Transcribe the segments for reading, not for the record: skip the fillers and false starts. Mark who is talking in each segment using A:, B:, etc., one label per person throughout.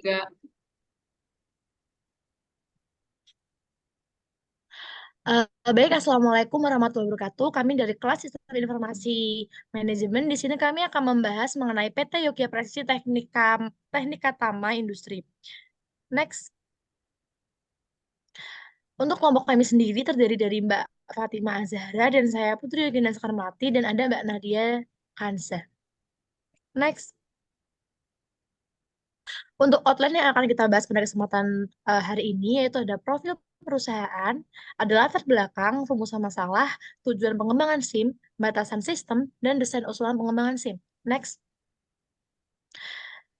A: Enggak.
B: Baik, Assalamualaikum warahmatullahi wabarakatuh. Kami dari kelas Sistem Informasi Manajemen. Di sini kami akan membahas mengenai PT Yogya Presisi Teknika Tama Industri. Next, untuk kelompok kami sendiri terdiri dari Mbak Fatima Azhara dan saya Putri Yogyakarta Soekarnawati dan ada Mbak Nadia Kansa. Next, untuk outline yang akan kita bahas pada kesempatan hari ini yaitu ada profil perusahaan, ada latar belakang, rumusan masalah, tujuan pengembangan SIM, batasan sistem, dan desain usulan pengembangan SIM. Next.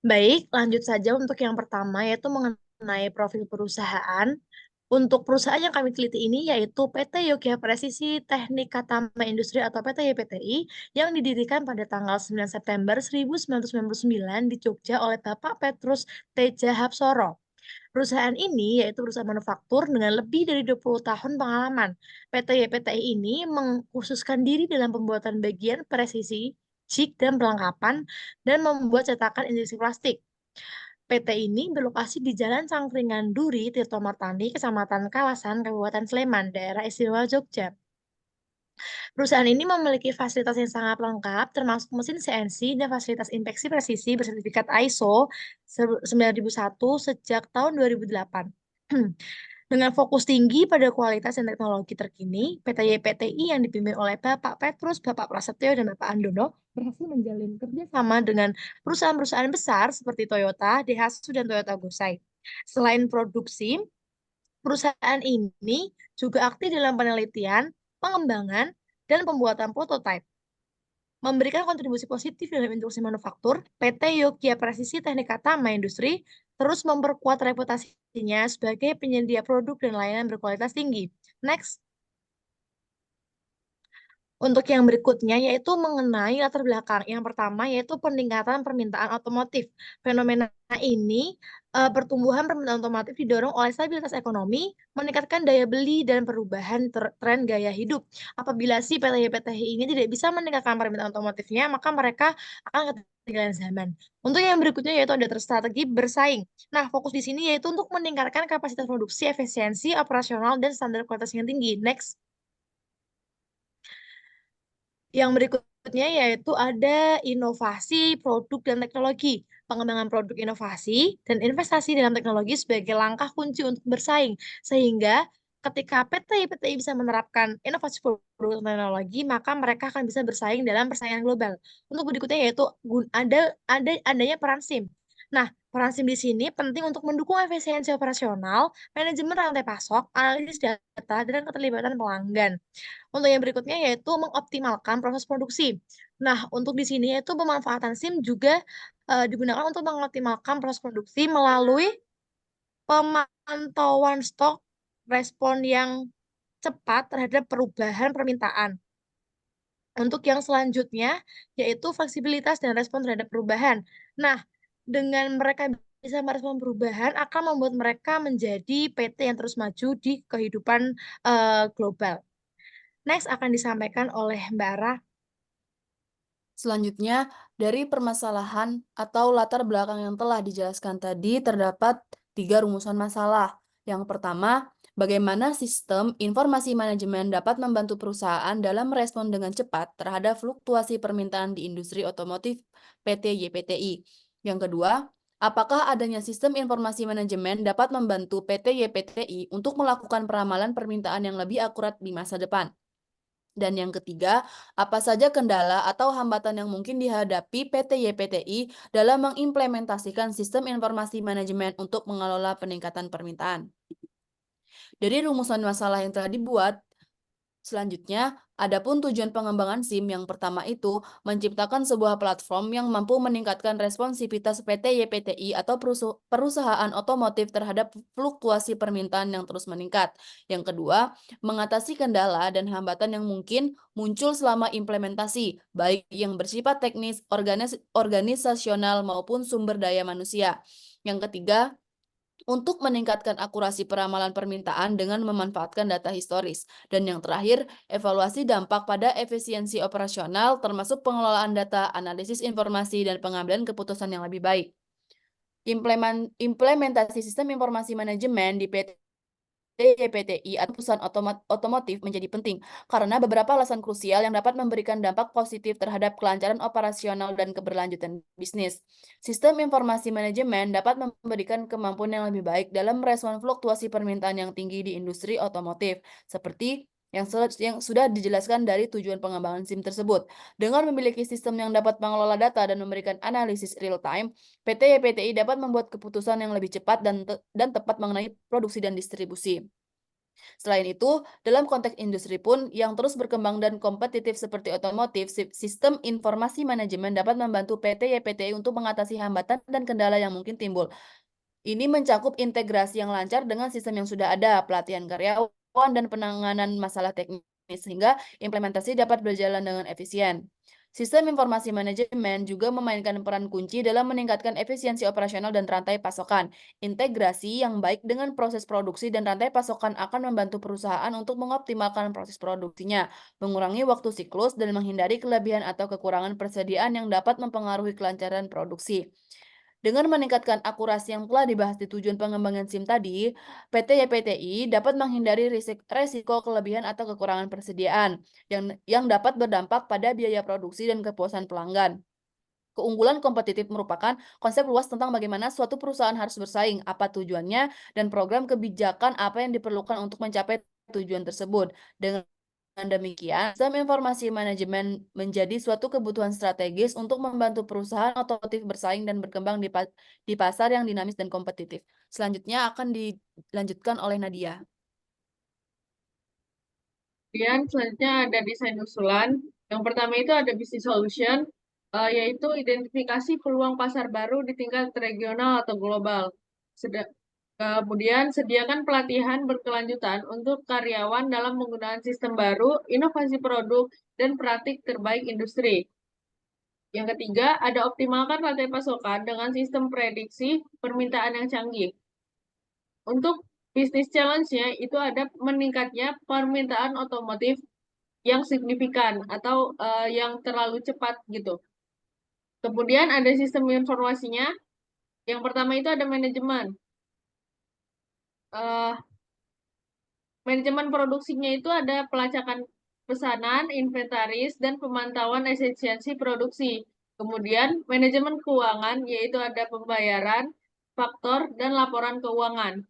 B: Baik, lanjut saja untuk yang pertama yaitu mengenai profil perusahaan. Untuk perusahaan yang kami teliti ini yaitu PT Yogya Presisi Teknika Tama Industri atau PT YPTI yang didirikan pada tanggal 9 September 1999 di Jogja oleh Bapak Petrus Teja Hapsoro. Perusahaan ini yaitu perusahaan manufaktur dengan lebih dari 20 tahun pengalaman. PT YPTI ini mengkhususkan diri dalam pembuatan bagian presisi, jig, dan perlengkapan dan membuat cetakan injeksi plastik. PT ini berlokasi di Jalan Cangkringan Duri, Tirto Martani, Kecamatan Kalasan, Kabupaten Sleman, Daerah Istimewa Jogja. Perusahaan ini memiliki fasilitas yang sangat lengkap, termasuk mesin CNC dan fasilitas inspeksi presisi bersertifikat ISO 9001 sejak tahun 2008. Dengan fokus tinggi pada kualitas dan teknologi terkini, PT YPTI yang dipimpin oleh Bapak Petrus, Bapak Prasetyo, dan Bapak Andono berhasil menjalin kerjasama dengan perusahaan-perusahaan besar seperti Toyota, Daihatsu, dan Toyota Gosai. Selain produksi, perusahaan ini juga aktif dalam penelitian, pengembangan, dan pembuatan prototipe. Memberikan kontribusi positif dalam industri manufaktur, PT Yogya Presisi Teknika Tama Industri terus memperkuat reputasinya sebagai penyedia produk dan layanan berkualitas tinggi. Next. Untuk yang berikutnya yaitu mengenai latar belakang. Yang pertama yaitu peningkatan permintaan otomotif. Fenomena ini pertumbuhan permintaan otomotif didorong oleh stabilitas ekonomi, meningkatkan daya beli dan perubahan tren gaya hidup. Apabila si PT-PT ini tidak bisa meningkatkan permintaan otomotifnya, maka mereka akan ketinggalan zaman. Untuk yang berikutnya yaitu ada strategi bersaing. Nah, fokus di sini yaitu untuk meningkatkan kapasitas produksi, efisiensi, operasional, dan standar kualitas yang tinggi. Next. Yang berikutnya yaitu ada inovasi produk dan teknologi. Pengembangan produk inovasi dan investasi dalam teknologi sebagai langkah kunci untuk bersaing. Sehingga ketika PT bisa menerapkan inovasi produk dan teknologi, maka mereka akan bisa bersaing dalam persaingan global. Untuk berikutnya yaitu adanya peran SIM. Nah, peran SIM di sini penting untuk mendukung efisiensi operasional, manajemen rantai pasok, analisis data, dan keterlibatan pelanggan. Untuk yang berikutnya yaitu mengoptimalkan proses produksi. Nah, untuk di sini yaitu pemanfaatan SIM juga digunakan untuk mengoptimalkan proses produksi melalui pemantauan stok, respon yang cepat terhadap perubahan permintaan. Untuk yang selanjutnya yaitu fleksibilitas dan respon terhadap perubahan. Nah, dengan mereka bisa merespon perubahan akan membuat mereka menjadi PT yang terus maju di kehidupan global. Next akan disampaikan oleh Mbak Ara.
C: Selanjutnya, dari permasalahan atau latar belakang yang telah dijelaskan tadi terdapat 3 rumusan masalah. Yang pertama, bagaimana sistem informasi manajemen dapat membantu perusahaan dalam merespon dengan cepat terhadap fluktuasi permintaan di industri otomotif PT YPTI. Yang kedua, apakah adanya sistem informasi manajemen dapat membantu PT YPTI untuk melakukan peramalan permintaan yang lebih akurat di masa depan? Dan yang ketiga, apa saja kendala atau hambatan yang mungkin dihadapi PT YPTI dalam mengimplementasikan sistem informasi manajemen untuk mengelola peningkatan permintaan? Dari rumusan masalah yang telah dibuat, selanjutnya, adapun tujuan pengembangan SIM yang pertama itu menciptakan sebuah platform yang mampu meningkatkan responsivitas PT YPTI atau perusahaan otomotif terhadap fluktuasi permintaan yang terus meningkat. Yang kedua, mengatasi kendala dan hambatan yang mungkin muncul selama implementasi, baik yang bersifat teknis, organisasional maupun sumber daya manusia. Yang ketiga, untuk meningkatkan akurasi peramalan permintaan dengan memanfaatkan data historis. Dan yang terakhir, evaluasi dampak pada efisiensi operasional termasuk pengelolaan data, analisis informasi, dan pengambilan keputusan yang lebih baik. Implementasi sistem informasi manajemen di PTI atau perusahaan otomotif menjadi penting karena beberapa alasan krusial yang dapat memberikan dampak positif terhadap kelancaran operasional dan keberlanjutan bisnis. Sistem informasi manajemen dapat memberikan kemampuan yang lebih baik dalam merespon fluktuasi permintaan yang tinggi di industri otomotif, seperti yang sudah dijelaskan dari tujuan pengembangan SIM tersebut. Dengan memiliki sistem yang dapat mengelola data dan memberikan analisis real time, PT YPTI dapat membuat keputusan yang lebih cepat dan tepat mengenai produksi dan distribusi. Selain itu, dalam konteks industri pun yang terus berkembang dan kompetitif seperti otomotif, sistem informasi manajemen dapat membantu PT YPTI untuk mengatasi hambatan dan kendala yang mungkin timbul. Ini mencakup integrasi yang lancar dengan sistem yang sudah ada, pelatihan karyawan, dan penanganan masalah teknis, sehingga implementasi dapat berjalan dengan efisien. Sistem informasi manajemen juga memainkan peran kunci dalam meningkatkan efisiensi operasional dan rantai pasokan. Integrasi yang baik dengan proses produksi dan rantai pasokan akan membantu perusahaan untuk mengoptimalkan proses produksinya, mengurangi waktu siklus, dan menghindari kelebihan atau kekurangan persediaan yang dapat mempengaruhi kelancaran produksi. Dengan meningkatkan akurasi yang telah dibahas di tujuan pengembangan SIM tadi, PT YPTI dapat menghindari resiko kelebihan atau kekurangan persediaan yang dapat berdampak pada biaya produksi dan kepuasan pelanggan. Keunggulan kompetitif merupakan konsep luas tentang bagaimana suatu perusahaan harus bersaing, apa tujuannya, dan program kebijakan apa yang diperlukan untuk mencapai tujuan tersebut. Dengan demikian, sistem informasi manajemen menjadi suatu kebutuhan strategis untuk membantu perusahaan otomotif bersaing dan berkembang di pasar yang dinamis dan kompetitif. Selanjutnya akan dilanjutkan oleh Nadia.
A: Kemudian selanjutnya ada desain usulan. Yang pertama itu ada business solution, yaitu identifikasi peluang pasar baru di tingkat regional atau global. Kemudian sediakan pelatihan berkelanjutan untuk karyawan dalam menggunakan sistem baru, inovasi produk, dan praktik terbaik industri. Yang ketiga, ada optimalkan rantai pasokan dengan sistem prediksi permintaan yang canggih. Untuk bisnis challenge-nya itu ada meningkatnya permintaan otomotif yang signifikan atau yang terlalu cepat gitu. Kemudian ada sistem informasinya. Yang pertama itu ada manajemen. Eh, Manajemen produksinya itu ada pelacakan pesanan, inventaris, dan pemantauan efisiensi produksi. Kemudian manajemen keuangan, yaitu ada pembayaran, faktor, dan laporan keuangan.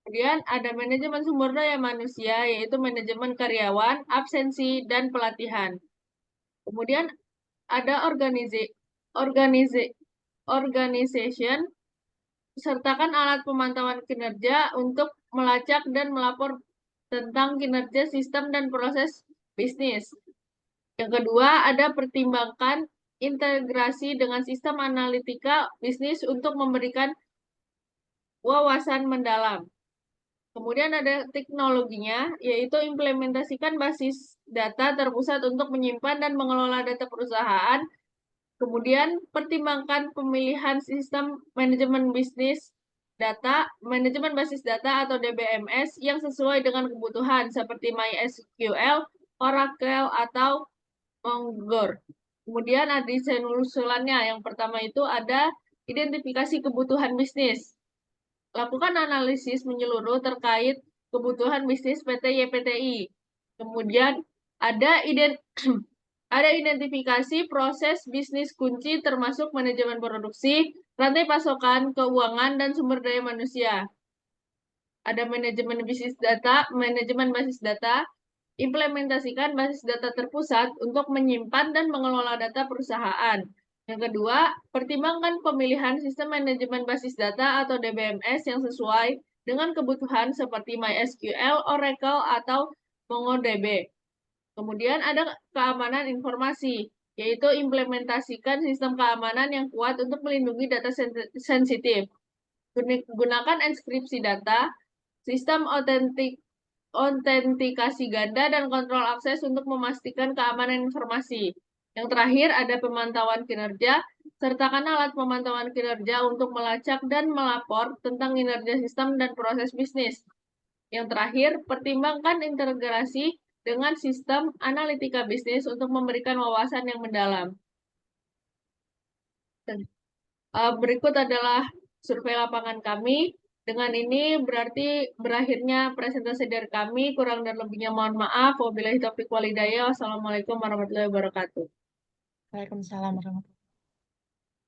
A: Kemudian ada manajemen sumber daya manusia, yaitu manajemen karyawan, absensi, dan pelatihan. Kemudian ada organization, sertakan alat pemantauan kinerja untuk melacak dan melapor tentang kinerja sistem dan proses bisnis. Yang kedua, ada pertimbangkan integrasi dengan sistem analitika bisnis untuk memberikan wawasan mendalam. Kemudian ada teknologinya, yaitu implementasikan basis data terpusat untuk menyimpan dan mengelola data perusahaan. Kemudian pertimbangkan pemilihan sistem manajemen bisnis data, manajemen basis data atau DBMS yang sesuai dengan kebutuhan seperti MySQL, Oracle, atau Mongo. Kemudian ada desain usulannya. Yang pertama itu ada identifikasi kebutuhan bisnis. Lakukan analisis menyeluruh terkait kebutuhan bisnis PT YPTI. Kemudian ada ada identifikasi proses bisnis kunci termasuk manajemen produksi, rantai pasokan, keuangan, dan sumber daya manusia. Ada manajemen bisnis data, manajemen basis data, implementasikan basis data terpusat untuk menyimpan dan mengelola data perusahaan. Yang kedua, pertimbangkan pemilihan sistem manajemen basis data atau DBMS yang sesuai dengan kebutuhan seperti MySQL, Oracle, atau MongoDB. Kemudian ada keamanan informasi, yaitu implementasikan sistem keamanan yang kuat untuk melindungi data sensitif. Gunakan enkripsi data, sistem autentikasi ganda, dan kontrol akses untuk memastikan keamanan informasi. Yang terakhir ada pemantauan kinerja, sertakan alat pemantauan kinerja untuk melacak dan melapor tentang kinerja sistem dan proses bisnis. Yang terakhir, pertimbangkan integrasi dengan sistem analitika bisnis untuk memberikan wawasan yang mendalam. Berikut adalah survei lapangan kami. Dengan ini berarti berakhirnya presentasi dari kami. Kurang dan lebihnya mohon maaf. Wabillahi taufiq walhidayah. Wassalamualaikum warahmatullahi wabarakatuh.
B: Waalaikumsalam warahmatullahi wabarakatuh.